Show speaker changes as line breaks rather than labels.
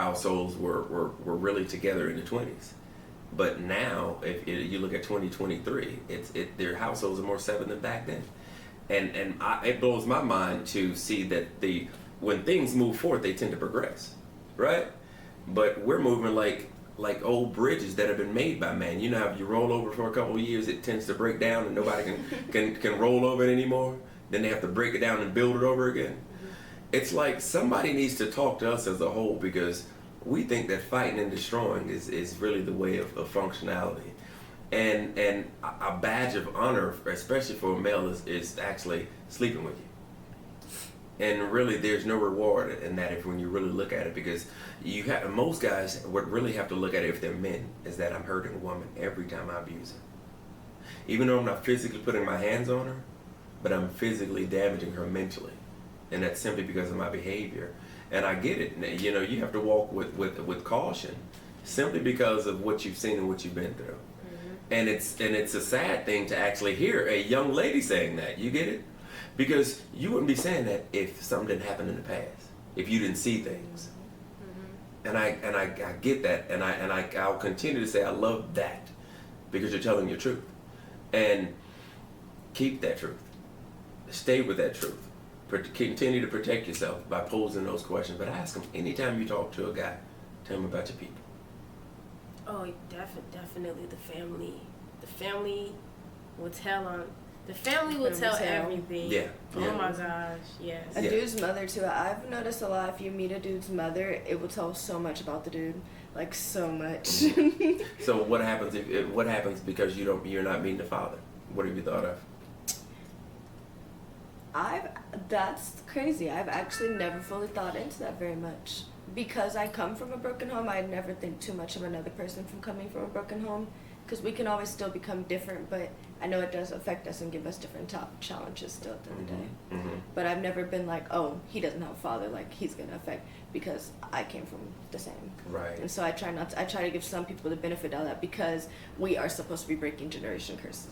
households were really together in the 20s. But now, if you look at 2023, their households are more separate than back then. It blows my mind to see that when things move forward, they tend to progress, right? But we're moving like old bridges that have been made by man. You know how if you roll over for a couple of years, it tends to break down and nobody can roll over it anymore. Then they have to break it down and build it over again. It's like somebody needs to talk to us as a whole, because we think that fighting and destroying is really the way of functionality. And a badge of honor, especially for a male, is actually sleeping with you. And really, there's no reward in that when you really look at it, because most guys would really have to look at it if they're men, is that I'm hurting a woman every time I abuse her. Even though I'm not physically putting my hands on her, but I'm physically damaging her mentally. And that's simply because of my behavior. And I get it. You know, you have to walk with caution, simply because of what you've seen and what you've been through. And it's a sad thing to actually hear a young lady saying that. You get it? Because you wouldn't be saying that if something didn't happen in the past, if you didn't see things. And I get that, and I'll continue to say I love that, because you're telling your truth. And keep that truth. Stay with that truth. Continue to protect yourself by posing those questions. But ask them anytime you talk to a guy, tell him about your people.
Oh, definitely the family. The family will tell everything.
Yeah.
Oh my gosh, yes.
A dude's mother too. I've noticed a lot. If you meet a dude's mother, it will tell so much about the dude, like so much.
So what happens what happens because you're not meeting the father? What have you thought of?
That's crazy. I've actually never fully thought into that very much. Because I come from a broken home, I never think too much of another person from coming from a broken home. Because we can always still become different, but I know it does affect us and give us different challenges still at the end of the day. But I've never been like, oh, he doesn't have a father, like he's going to affect, because I came from the same.
Right.
And so I try to give some people the benefit of that, because we are supposed to be breaking generation curses.